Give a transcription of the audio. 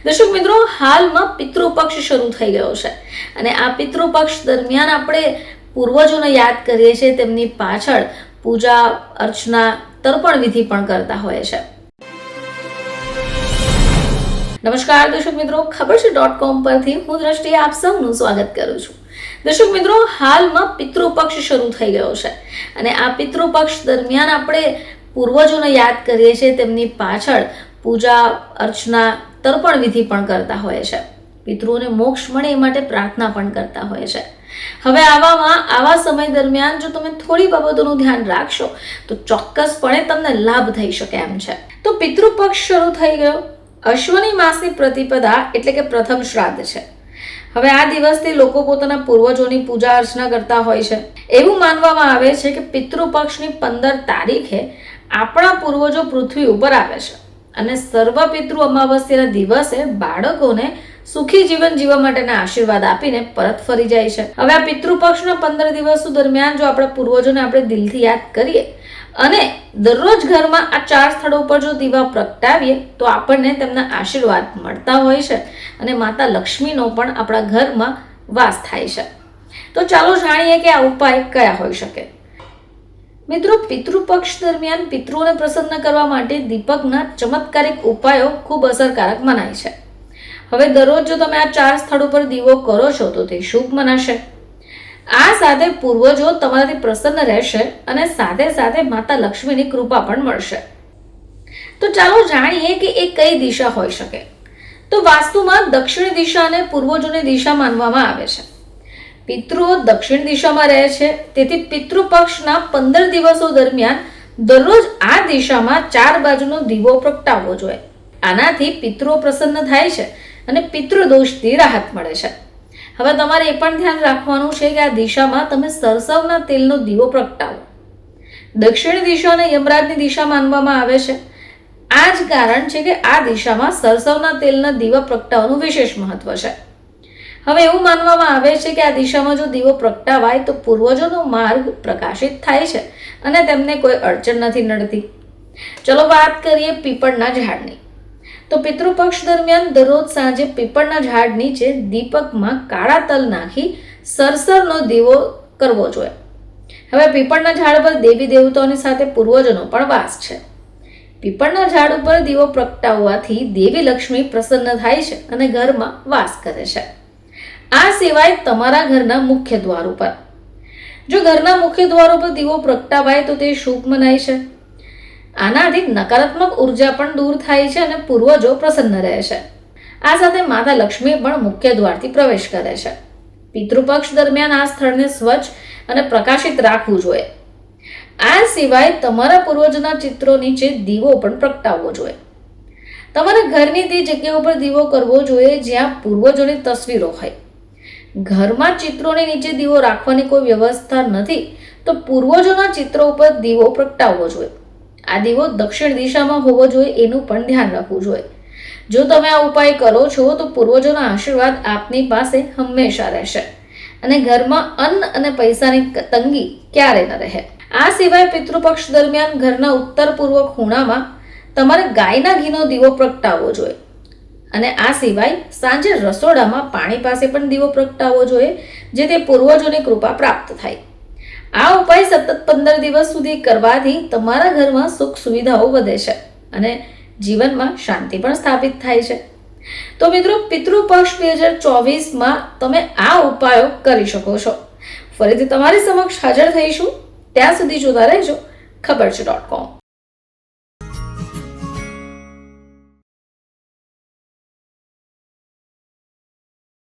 દર્શક મિત્રો, હાલમાં પિતૃપક્ષ શરૂ થઈ ગયો છે અને આ પિતૃપક્ષ દરમિયાન આપણે પૂર્વજોને યાદ કરીએ છીએ, તેમની પાછળ પૂજા અર્ચના તર્પણ વિધિ પણ કરતા હોય છે. નમસ્કાર દર્શક મિત્રો, ખબર છે .com પરથી હું દ્રષ્ટિ આપ સૌનું સ્વાગત કરું છું. દર્શક મિત્રો, હાલમાં પિતૃપક્ષ શરૂ થઈ ગયો છે અને આ પિતૃપક્ષ દરમિયાન આપણે પૂર્વજોને યાદ કરીએ છીએ, તેમની પાછળ પૂજા અર્ચના તર્પણ વિધિ પણ કરતા હોય છે. પિતૃઓને મોક્ષ મળે એ માટે પ્રાર્થના પણ કરતા હોય છે. હવે આવા સમય દરમિયાન જો તમે થોડી બાબતોનું ધ્યાન રાખશો તો ચોક્કસપણે તમને લાભ થઈ શકે એમ છે. તો પિતૃપક્ષ શરૂ થઈ ગયો. અશ્વની માસની પ્રતિપદા એટલે કે પ્રથમ શ્રાદ્ધ છે. હવે આ દિવસથી લોકો પોતાના પૂર્વજોની પૂજા અર્ચના કરતા હોય છે. એવું માનવામાં આવે છે કે પિતૃપક્ષની 15 તારીખે આપણા પૂર્વજો પૃથ્વી ઉપર આવે છે અને સર્વ પિતૃ અમાવસ્યાના દિવસે બાળકોને સુખી જીવન જીવવા માટેના આશીર્વાદ આપીને પરત ફરી જાય છે. હવે આ પિતૃપક્ષના 15 દિવસો દરમિયાન જો આપણા પૂર્વજોને આપણે દિલથી યાદ કરીએ અને દરરોજ ઘરમાં આ 4 સ્થળો ઉપર જો દીવા પ્રગટાવીએ તો આપણને તેમના આશીર્વાદ મળતા હોય છે અને માતા લક્ષ્મીનો પણ આપણા ઘરમાં વાસ થાય છે. તો ચાલો જાણીએ કે આ ઉપાય કયા હોઈ શકે. મિત્રો, પિતૃપક્ષ દરમિયાન પિતૃઓને પ્રસન્ન કરવા માટે દીપકના ચમત્કારિક ઉપાયો ખૂબ અસરકારક મનાય છે. હવે દરરોજ જો તમે આ 4 સ્થળો પર દીવો કરો છો તો તે શુભ મનાશે. આ સાથે પૂર્વજો તમારાથી પ્રસન્ન રહેશે અને સાથે સાથે માતા લક્ષ્મીની કૃપા પણ મળશે. તો ચાલો જાણીએ કે એ કઈ દિશા હોઈ શકે. તો વાસ્તુમાં દક્ષિણ દિશાને પૂર્વજોની દિશા માનવામાં આવે છે. પિતૃઓ દક્ષિણ દિશામાં રહે છે, તેથી પિતૃપક્ષના 15 દિવસો દરમિયાન દરરોજ આ દિશામાં 4 બાજુનો દીવો પ્રગટાવવો જોઈએ. આનાથી પિતૃઓ પ્રસન્ન થાય છે અને પિતૃદોષથી રાહત મળે છે. હવે તમારે એ પણ ધ્યાન રાખવાનું છે કે આ દિશામાં તમે સરસવના તેલનો દીવો પ્રગટાવો. દક્ષિણ દિશાને યમરાજની દિશા માનવામાં આવે છે. આ જ કારણ છે કે આ દિશામાં સરસવના તેલના દીવા પ્રગટાવવાનું વિશેષ મહત્વ છે. હવે એવું માનવામાં આવે છે કે આ દિશામાં જો દીવો પ્રગટાવાય તો પૂર્વજોનો માર્ગ પ્રકાશિત થાય છે અને તેમને કોઈ અડચણ નથી નડતી. ચલો વાત કરીએ પીપળના ઝાડની. તો પિતૃપક્ષ દરમિયાન દરરોજ સાંજે પીપળના ઝાડ નીચે દીપકમાં કાળા તલ નાખી સરસરનો દીવો કરવો જોઈએ. હવે પીપળના ઝાડ પર દેવી દેવતાઓની સાથે પૂર્વજોનો પણ વાસ છે. પીપળના ઝાડ ઉપર દીવો પ્રગટાવવાથી દેવી લક્ષ્મી પ્રસન્ન થાય છે અને ઘરમાં વાસ કરે છે. આ સિવાય તમારા ઘરના મુખ્ય દ્વાર ઉપર જો ઘરના મુખ્ય દ્વાર ઉપર દીવો પ્રગટાવાય તો તે શુભ મનાય છે. આનાથી નકારાત્મક ઉર્જા પણ દૂર થાય છે અને પૂર્વજો પ્રસન્ન રહે છે. આ સાથે માતા લક્ષ્મી પણ મુખ્ય દ્વારથી પ્રવેશ કરે છે. પિતૃપક્ષ દરમિયાન આ સ્થળને સ્વચ્છ અને પ્રકાશિત રાખવું જોઈએ. આ સિવાય તમારા પૂર્વજોના ચિત્રો નીચે દીવો પણ પ્રગટાવવો જોઈએ. તમારા ઘરની તે જગ્યા ઉપર દીવો કરવો જોઈએ જ્યાં પૂર્વજોની તસવીરો હોય. ઘરમાં ચિત્રોની નીચે દીવો રાખવાની કોઈ વ્યવસ્થા નથી તો પૂર્વજોના ચિત્રો ઉપર દીવો પ્રગટાવવો જોઈએ. આ દીવો દક્ષિણ દિશામાં હોવો જોઈએ એનું પણ ધ્યાન રાખવું જોઈએ. જો તમે આ ઉપાય કરો છો તો પૂર્વજોના આશીર્વાદ આપની પાસે હંમેશા રહેશે અને ઘરમાં અન્ન અને પૈસાની તંગી ક્યારે ન રહે. આ સિવાય પિતૃપક્ષ દરમિયાન ઘરના ઉત્તર પૂર્વ ખૂણામાં તમારે ગાયના ઘીનો દીવો પ્રગટાવવો જોઈએ અને આ સિવાય સાંજે રસોડામાં પાણી પાસે પણ દીવો પ્રગટાવવો જોઈએ જેથી પૂર્વજોની કૃપા પ્રાપ્ત થાય. આ ઉપાય સતત 15 દિવસ સુધી કરવાથી તમારા ઘરમાં સુખ સુવિધાઓ વધે છે અને જીવનમાં શાંતિ પણ સ્થાપિત થાય છે. તો મિત્રો, પિતૃપક્ષ 2024માં તમે આ ઉપાયો કરી શકો છો. ફરીથી તમારી સમક્ષ હાજર થઈશું. ત્યાં સુધી જોતા રહેજો ખબર છે .com.